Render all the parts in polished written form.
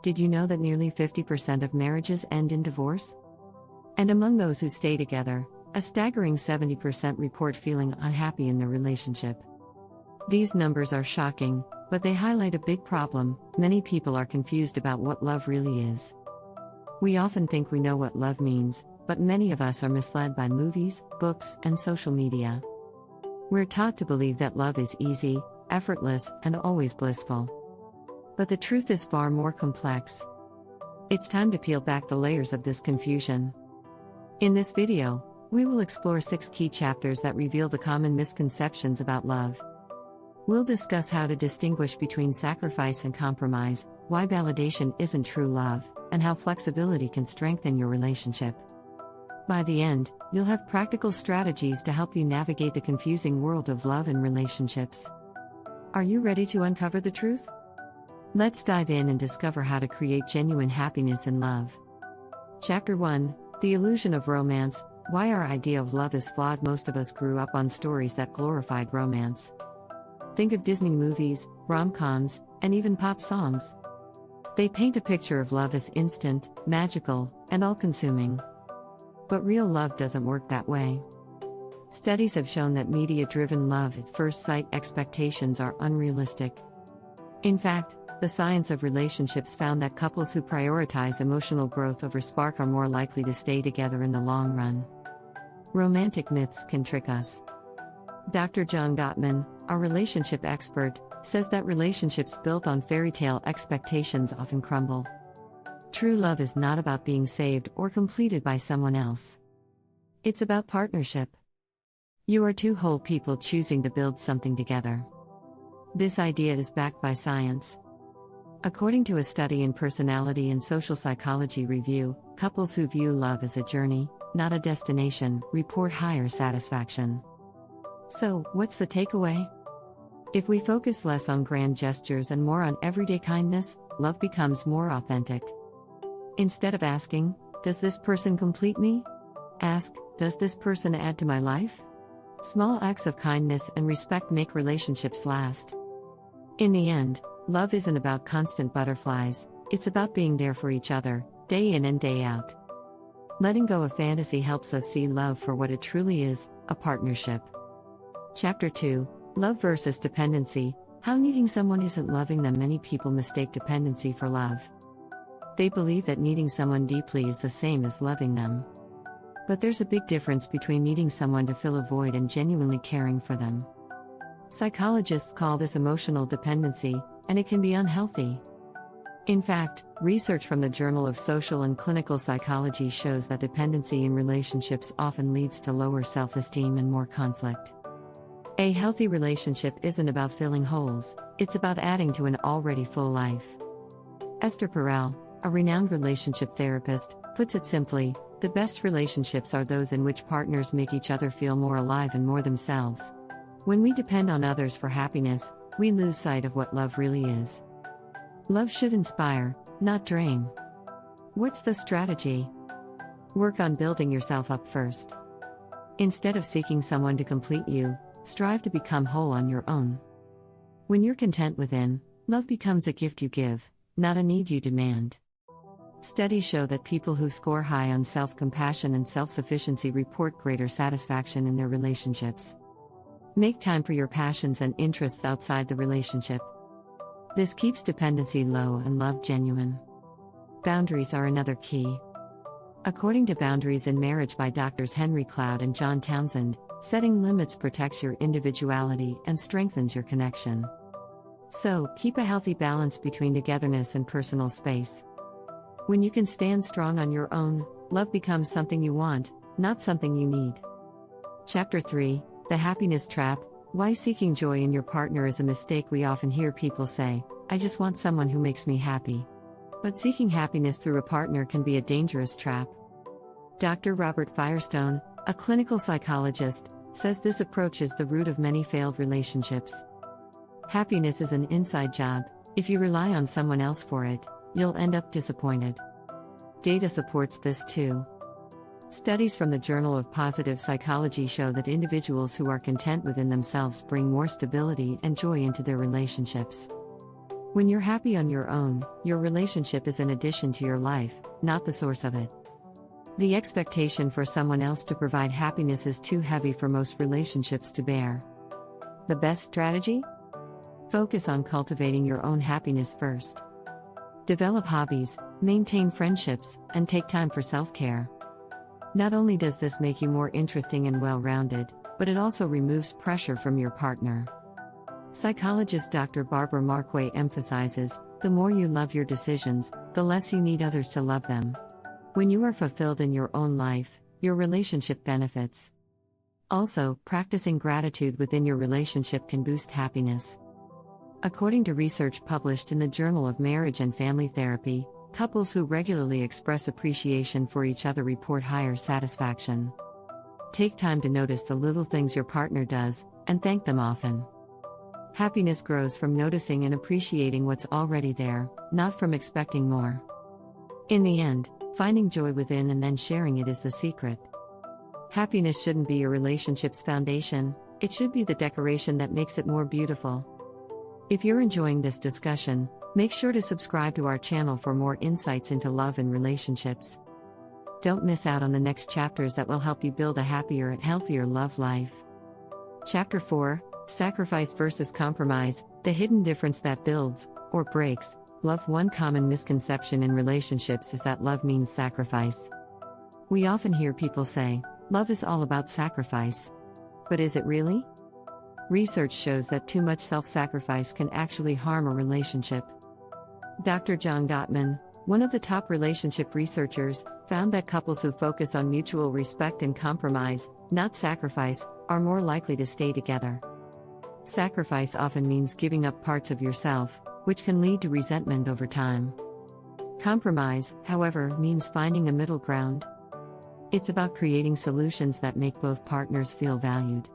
Did you know that nearly 50% of marriages end in divorce? And among those who stay together, a staggering 70% report feeling unhappy in their relationship. These numbers are shocking, but they highlight a big problem. Many people are confused about what love really is. We often think we know what love means, but many of us are misled by movies, books, and social media. We're taught to believe that love is easy, effortless, and always blissful. But the truth is far more complex. It's time to peel back the layers of this confusion. In this video, we will explore 6 key chapters that reveal the common misconceptions about love. We'll discuss how to distinguish between sacrifice and compromise, why validation isn't true love, and how flexibility can strengthen your relationship. By the end, you'll have practical strategies to help you navigate the confusing world of love and relationships. Are you ready to uncover the truth? Let's dive in and discover how to create genuine happiness in love. Chapter 1: The Illusion of Romance. Why our idea of love is flawed. Most of us grew up on stories that glorified romance. Think of Disney movies, rom-coms, and even pop songs. They paint a picture of love as instant, magical, and all-consuming. But real love doesn't work that way. Studies have shown that media-driven love at first sight expectations are unrealistic. In fact, the science of relationships found that couples who prioritize emotional growth over spark are more likely to stay together in the long run. Romantic myths can trick us. Dr. John Gottman, a relationship expert, says that relationships built on fairy tale expectations often crumble. True love is not about being saved or completed by someone else. It's about partnership. You are two whole people choosing to build something together. This idea is backed by science. According to a study in Personality and Social Psychology Review, couples who view love as a journey, not a destination, report higher satisfaction. So, what's the takeaway? If we focus less on grand gestures and more on everyday kindness, love becomes more authentic. Instead of asking, "Does this person complete me?" ask, "Does this person add to my life?" Small acts of kindness and respect make relationships last. In the end, love isn't about constant butterflies, it's about being there for each other, day in and day out. Letting go of fantasy helps us see love for what it truly is, a partnership. Chapter 2: Love versus Dependency. How needing someone isn't loving them. Many people mistake dependency for love. They believe that needing someone deeply is the same as loving them. But there's a big difference between needing someone to fill a void and genuinely caring for them. Psychologists call this emotional dependency, and it can be unhealthy. In fact, research from the Journal of Social and Clinical Psychology shows that dependency in relationships often leads to lower self-esteem and more conflict. A healthy relationship isn't about filling holes, it's about adding to an already full life. Esther Perel, a renowned relationship therapist, puts it simply: the best relationships are those in which partners make each other feel more alive and more themselves. When we depend on others for happiness, we lose sight of what love really is. Love should inspire, not drain. What's the strategy? Work on building yourself up first. Instead of seeking someone to complete you, strive to become whole on your own. When you're content within, love becomes a gift you give, not a need you demand. Studies show that people who score high on self-compassion and self-sufficiency report greater satisfaction in their relationships. Make time for your passions and interests outside the relationship. This keeps dependency low and love genuine. Boundaries are another key. According to Boundaries in Marriage by Drs. Henry Cloud and John Townsend, setting limits protects your individuality and strengthens your connection. So, keep a healthy balance between togetherness and personal space. When you can stand strong on your own, love becomes something you want, not something you need. Chapter 3: The Happiness Trap. Why seeking joy in your partner is a mistake. We often hear people say, "I just want someone who makes me happy." But seeking happiness through a partner can be a dangerous trap. Dr. Robert Firestone, a clinical psychologist, says this approach is the root of many failed relationships. Happiness is an inside job. If you rely on someone else for it, you'll end up disappointed. Data supports this too. Studies from the Journal of Positive Psychology show that individuals who are content within themselves bring more stability and joy into their relationships. When you're happy on your own, your relationship is an addition to your life, not the source of it. The expectation for someone else to provide happiness is too heavy for most relationships to bear. The best strategy? Focus on cultivating your own happiness first. Develop hobbies, maintain friendships, and take time for self-care. Not only does this make you more interesting and well-rounded, but it also removes pressure from your partner. Psychologist Dr. Barbara Marquay emphasizes, the more you love your decisions, the less you need others to love them. When you are fulfilled in your own life, your relationship benefits. Also, practicing gratitude within your relationship can boost happiness. According to research published in the Journal of Marriage and Family Therapy, couples who regularly express appreciation for each other report higher satisfaction. Take time to notice the little things your partner does, and thank them often. Happiness grows from noticing and appreciating what's already there, not from expecting more. In the end, finding joy within and then sharing it is the secret. Happiness shouldn't be your relationship's foundation, it should be the decoration that makes it more beautiful. If you're enjoying this discussion, make sure to subscribe to our channel for more insights into love and relationships. Don't miss out on the next chapters that will help you build a happier and healthier love life. Chapter 4, Sacrifice versus Compromise, the hidden difference that builds, or breaks, love. One common misconception in relationships is that love means sacrifice. We often hear people say, love is all about sacrifice. But is it really? Research shows that too much self-sacrifice can actually harm a relationship. Dr. John Gottman, one of the top relationship researchers, found that couples who focus on mutual respect and compromise, not sacrifice, are more likely to stay together. Sacrifice often means giving up parts of yourself, which can lead to resentment over time. Compromise, however, means finding a middle ground. It's about creating solutions that make both partners feel valued.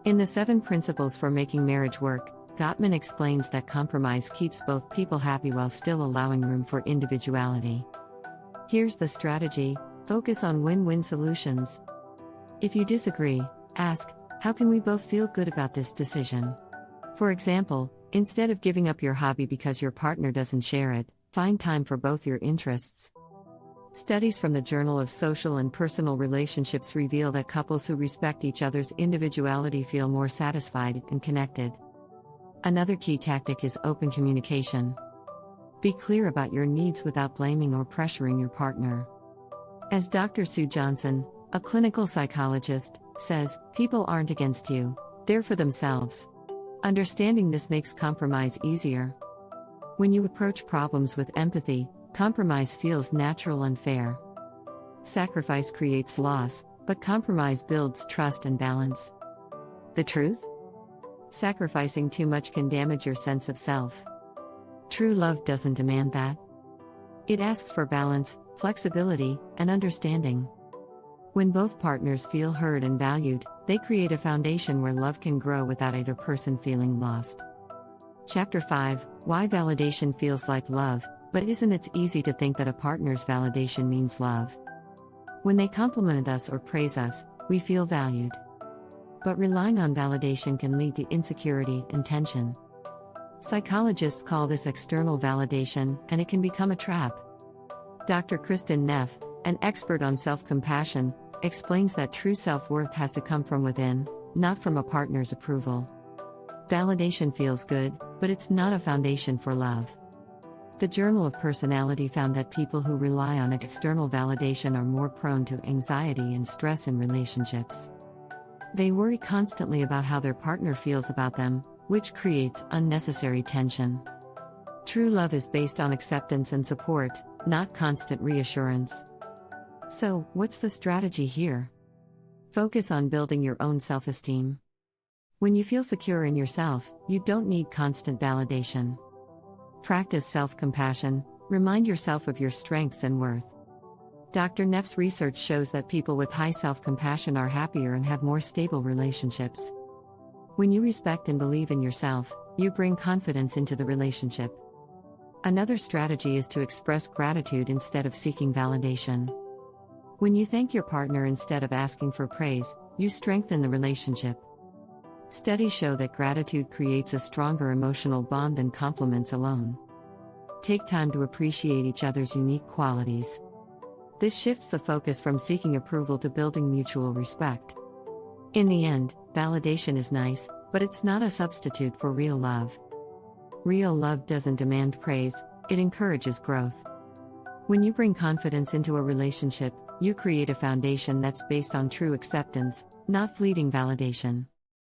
In the 7 Principles for Making Marriage Work, Gottman explains that compromise keeps both people happy while still allowing room for individuality. Here's the strategy: focus on win-win solutions. If you disagree, ask, how can we both feel good about this decision? For example, instead of giving up your hobby because your partner doesn't share it, find time for both your interests. Studies from the Journal of Social and Personal Relationships reveal that couples who respect each other's individuality feel more satisfied and connected. Another key tactic is open communication. Be clear about your needs without blaming or pressuring your partner. As Dr. Sue Johnson, a clinical psychologist, says, people aren't against you, they're for themselves. Understanding this makes compromise easier. When you approach problems with empathy, compromise feels natural and fair. Sacrifice creates loss, but compromise builds trust and balance. The truth? Sacrificing too much can damage your sense of self. True love doesn't demand that. It asks for balance, flexibility, and understanding. When both partners feel heard and valued, they create a foundation where love can grow without either person feeling lost. Chapter 5, Why Validation Feels Like Love, but isn't it easy to think that a partner's validation means love? When they compliment us or praise us, we feel valued. But relying on validation can lead to insecurity and tension. Psychologists call this external validation, and it can become a trap. Dr. Kristen Neff, an expert on self-compassion, explains that true self-worth has to come from within, not from a partner's approval. Validation feels good, but it's not a foundation for love. The Journal of Personality found that people who rely on external validation are more prone to anxiety and stress in relationships. They worry constantly about how their partner feels about them, which creates unnecessary tension. True love is based on acceptance and support, not constant reassurance. So, what's the strategy here? Focus on building your own self-esteem. When you feel secure in yourself, you don't need constant validation. Practice self-compassion, remind yourself of your strengths and worth. Dr. Neff's research shows that people with high self-compassion are happier and have more stable relationships. When you respect and believe in yourself, you bring confidence into the relationship. Another strategy is to express gratitude instead of seeking validation. When you thank your partner instead of asking for praise, you strengthen the relationship. Studies show that gratitude creates a stronger emotional bond than compliments alone. Take time to appreciate each other's unique qualities. This shifts the focus from seeking approval to building mutual respect. In the end, validation is nice, but it's not a substitute for real love. Real love doesn't demand praise, it encourages growth. When you bring confidence into a relationship, you create a foundation that's based on true acceptance, not fleeting validation.